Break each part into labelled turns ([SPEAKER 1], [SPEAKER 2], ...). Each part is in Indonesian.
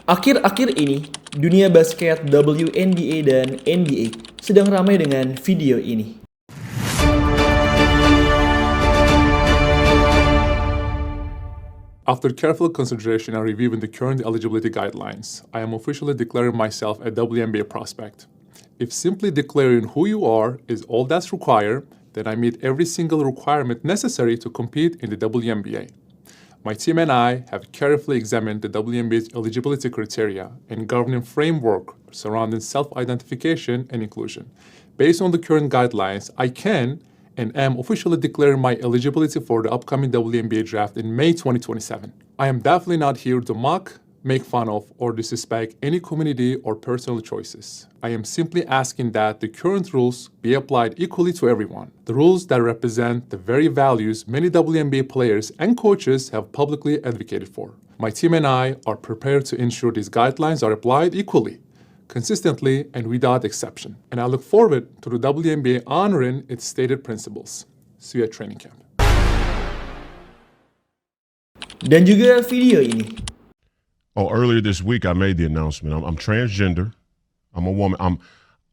[SPEAKER 1] Akhir-akhir ini, dunia basket WNBA dan NBA sedang ramai dengan video ini.
[SPEAKER 2] After careful consideration and reviewing the current eligibility guidelines, I am officially declaring myself a WNBA prospect. If simply declaring who you are is all that's required, then I meet every single requirement necessary to compete in the WNBA. My team and I have carefully examined the WNBA's eligibility criteria and governing framework surrounding self-identification and inclusion. Based on the current guidelines, I can and am officially declaring my eligibility for the upcoming WNBA draft in May 2027. I am definitely not here to mock, make fun of, or disrespect any community or personal choices. I am simply asking that the current rules be applied equally to everyone. The rules that represent the very values many WNBA players and coaches have publicly advocated for. My team and I are prepared to ensure these guidelines are applied equally, consistently, and without exception. And I look forward to the WNBA honoring its stated principles. See you at training camp.
[SPEAKER 1] Dan juga video ini.
[SPEAKER 3] Earlier this week, I made the announcement. I'm transgender. I'm a woman.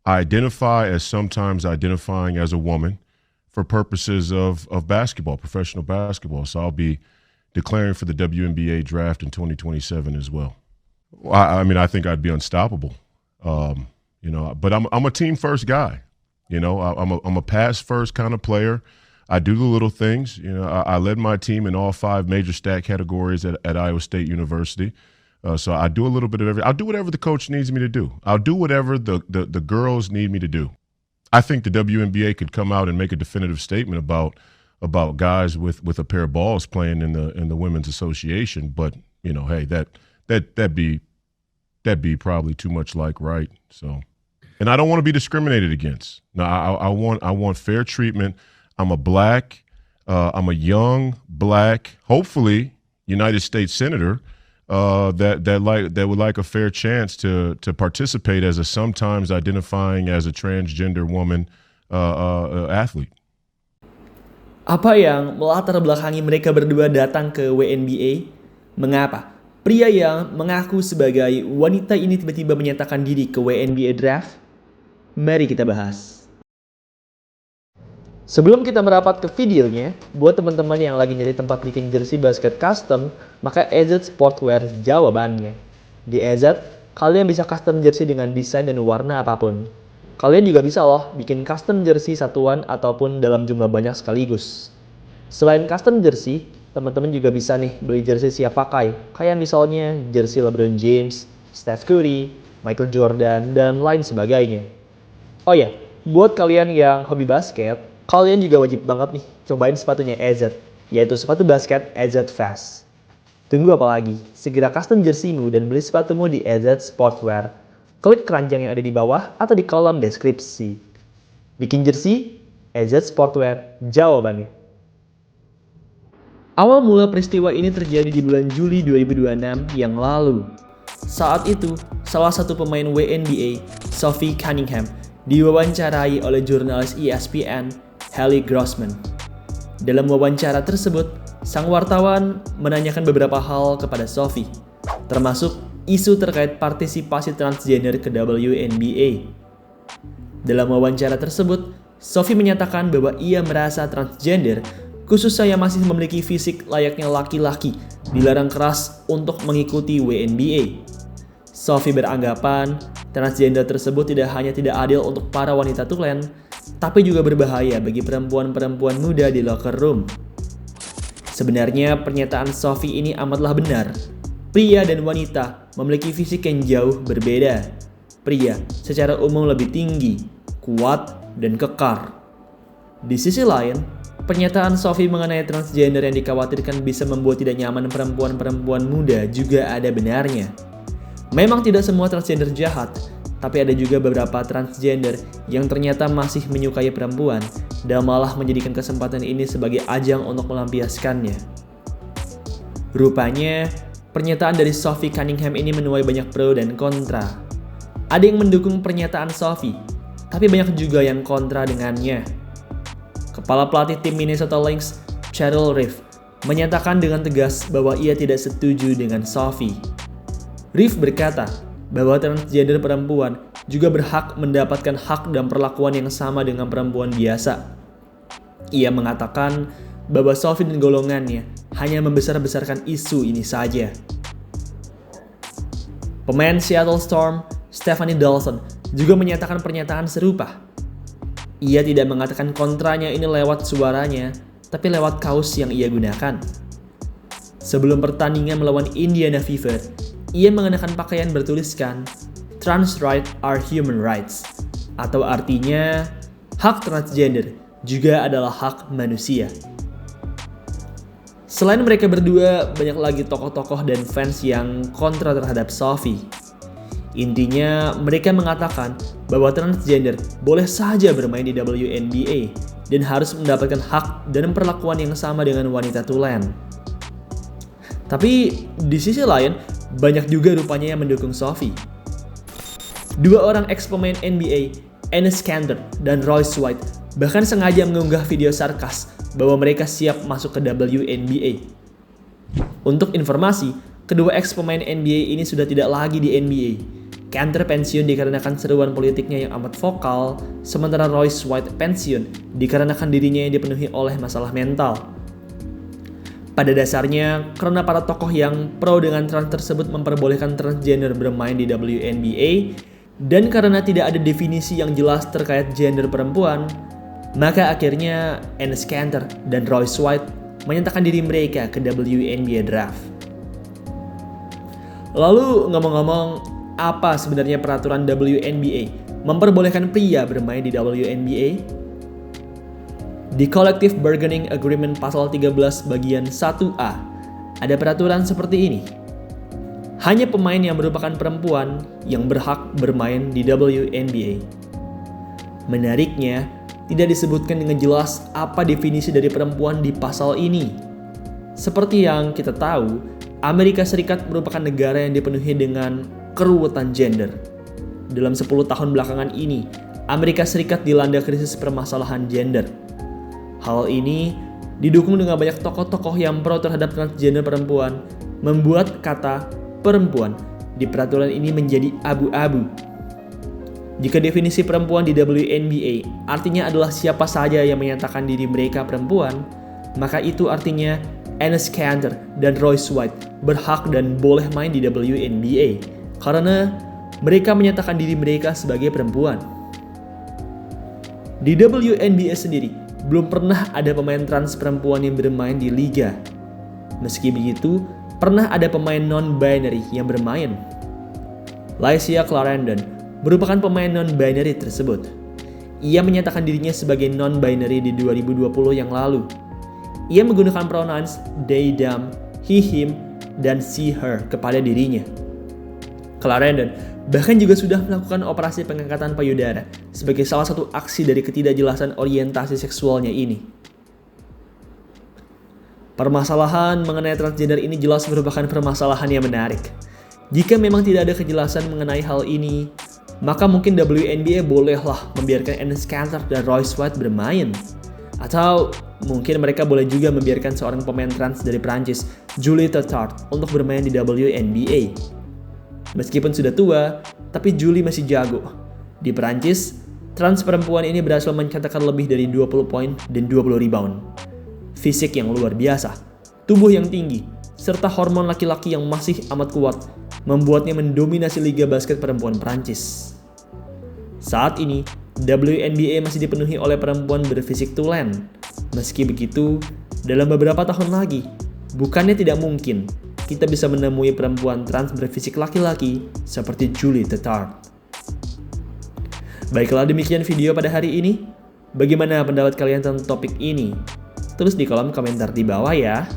[SPEAKER 3] I identify as sometimes identifying as a woman for purposes of basketball, professional basketball. So I'll be declaring for the WNBA draft in 2027 as well. I mean, I think I'd be unstoppable. But I'm a team first guy. I'm a pass first kind of player. I do the little things. I led my team in all 5 major stat categories at Iowa State University. So I do a little bit of everything. I'll do whatever the coach needs me to do. I'll do whatever the girls need me to do. I think the WNBA could come out and make a definitive statement about guys with a pair of balls playing in the women's association. But hey, that'd be probably too much like right. So, and I don't want to be discriminated against. No, I want fair treatment. I'm a black, I'm a young black, hopefully United States senator. That would like a fair chance to participate as a sometimes identifying as a transgender woman athlete.
[SPEAKER 1] Apa yang melatar belakangi mereka berdua datang ke WNBA? Mengapa pria yang mengaku sebagai wanita ini tiba-tiba menyatakan diri ke WNBA draft? Mari kita bahas. Sebelum kita merapat ke videonya, buat teman-teman yang lagi nyari tempat bikin jersey basket custom, maka EZ Sportwear jawabannya. Di EZ, kalian bisa custom jersey dengan desain dan warna apapun. Kalian juga bisa loh bikin custom jersey satuan ataupun dalam jumlah banyak sekaligus. Selain custom jersey, teman-teman juga bisa nih beli jersey siap pakai, kayak misalnya jersey LeBron James, Steph Curry, Michael Jordan, dan lain sebagainya. Oh ya, buat kalian yang hobi basket, kalian juga wajib banget nih cobain sepatunya EZ, yaitu sepatu basket EZ Fast. Tunggu apa lagi? Segera custom jerseymu dan beli sepatumu di EZ Sportwear. Klik keranjang yang ada di bawah atau di kolom deskripsi. Bikin jersey, EZ Sportwear jawabannya. Awal mula peristiwa ini terjadi di bulan Juli 2026 yang lalu. Saat itu, salah satu pemain WNBA, Sophie Cunningham, diwawancarai oleh jurnalis ESPN, Hallie Grossman. Dalam wawancara tersebut, sang wartawan menanyakan beberapa hal kepada Sophie, termasuk isu terkait partisipasi transgender ke WNBA. Dalam wawancara tersebut, Sophie menyatakan bahwa ia merasa transgender, khususnya yang masih memiliki fisik layaknya laki-laki, dilarang keras untuk mengikuti WNBA. Sophie beranggapan transgender tersebut tidak hanya tidak adil untuk para wanita tulen, tapi juga berbahaya bagi perempuan-perempuan muda di locker room. Sebenarnya pernyataan Sophie ini amatlah benar. Pria dan wanita memiliki fisik yang jauh berbeda. Pria secara umum lebih tinggi, kuat, dan kekar. Di sisi lain, pernyataan Sophie mengenai transgender yang dikhawatirkan bisa membuat tidak nyaman perempuan-perempuan muda juga ada benarnya. Memang tidak semua transgender jahat, tapi ada juga beberapa transgender yang ternyata masih menyukai perempuan dan malah menjadikan kesempatan ini sebagai ajang untuk melampiaskannya. Rupanya, pernyataan dari Sophie Cunningham ini menuai banyak pro dan kontra. Ada yang mendukung pernyataan Sophie, tapi banyak juga yang kontra dengannya. Kepala pelatih tim Minnesota Lynx, Cheryl Reeve, menyatakan dengan tegas bahwa ia tidak setuju dengan Sophie. Reeve berkata bahwa transgender perempuan juga berhak mendapatkan hak dan perlakuan yang sama dengan perempuan biasa. Ia mengatakan bahwa Sophie dan golongannya hanya membesar-besarkan isu ini saja. Pemain Seattle Storm, Stephanie Dawson, juga menyatakan pernyataan serupa. Ia tidak mengatakan kontranya ini lewat suaranya, tapi lewat kaos yang ia gunakan. Sebelum pertandingan melawan Indiana Fever, ia mengenakan pakaian bertuliskan "Trans rights are human rights", atau artinya hak transgender juga adalah hak manusia. Selain mereka berdua, banyak lagi tokoh-tokoh dan fans yang kontra terhadap Sophie. Intinya, mereka mengatakan bahwa transgender boleh saja bermain di WNBA dan harus mendapatkan hak dan perlakuan yang sama dengan wanita tulen. Tapi di sisi lain, banyak juga rupanya yang mendukung Sophie. Dua orang ex-pemain NBA, Enes Kanter dan Royce White, bahkan sengaja mengunggah video sarkas bahwa mereka siap masuk ke WNBA. Untuk informasi, kedua ex-pemain NBA ini sudah tidak lagi di NBA. Kanter pensiun dikarenakan seruan politiknya yang amat vokal, sementara Royce White pensiun dikarenakan dirinya yang dipenuhi oleh masalah mental. Pada dasarnya, karena para tokoh yang pro dengan trans tersebut memperbolehkan transgender bermain di WNBA, dan karena tidak ada definisi yang jelas terkait gender perempuan, maka akhirnya Enes Kanter dan Royce White menyatakan diri mereka ke WNBA Draft. Lalu ngomong-ngomong, apa sebenarnya peraturan WNBA memperbolehkan pria bermain di WNBA? Di Collective Bargaining Agreement pasal 13 bagian 1A, ada peraturan seperti ini. Hanya pemain yang merupakan perempuan yang berhak bermain di WNBA. Menariknya, tidak disebutkan dengan jelas apa definisi dari perempuan di pasal ini. Seperti yang kita tahu, Amerika Serikat merupakan negara yang dipenuhi dengan keruwetan gender. Dalam 10 tahun belakangan ini, Amerika Serikat dilanda krisis permasalahan gender. Hal ini didukung dengan banyak tokoh-tokoh yang pro terhadap transgender perempuan, membuat kata perempuan di peraturan ini menjadi abu-abu. Jika definisi perempuan di WNBA artinya adalah siapa saja yang menyatakan diri mereka perempuan, maka itu artinya Enes Kanter dan Royce White berhak dan boleh main di WNBA karena mereka menyatakan diri mereka sebagai perempuan. Di WNBA sendiri, belum pernah ada pemain trans perempuan yang bermain di liga. Meski begitu, pernah ada pemain non-binary yang bermain. Laisha Clarendon merupakan pemain non-binary tersebut. Ia menyatakan dirinya sebagai non-binary di 2020 yang lalu. Ia menggunakan pronouns they, them, he, him, dan she, her kepada dirinya. Clarendon bahkan juga sudah melakukan operasi pengangkatan payudara sebagai salah satu aksi dari ketidakjelasan orientasi seksualnya ini. Permasalahan mengenai transgender ini jelas merupakan permasalahan yang menarik. Jika memang tidak ada kejelasan mengenai hal ini, maka mungkin WNBA bolehlah membiarkan Enes Kanter dan Royce White bermain. Atau mungkin mereka boleh juga membiarkan seorang pemain trans dari Prancis, Julie Tautard, untuk bermain di WNBA. Meskipun sudah tua, tapi Julie masih jago. Di Prancis, trans perempuan ini berhasil mencetakkan lebih dari 20 poin dan 20 rebound. Fisik yang luar biasa, tubuh yang tinggi, serta hormon laki-laki yang masih amat kuat membuatnya mendominasi liga basket perempuan Prancis. Saat ini, WNBA masih dipenuhi oleh perempuan berfisik tulen. Meski begitu, dalam beberapa tahun lagi, bukannya tidak mungkin kita bisa menemui perempuan trans berfisik laki-laki seperti Julie Tautard. Baiklah, demikian video pada hari ini. Bagaimana pendapat kalian tentang topik ini? Tulis di kolom komentar di bawah ya.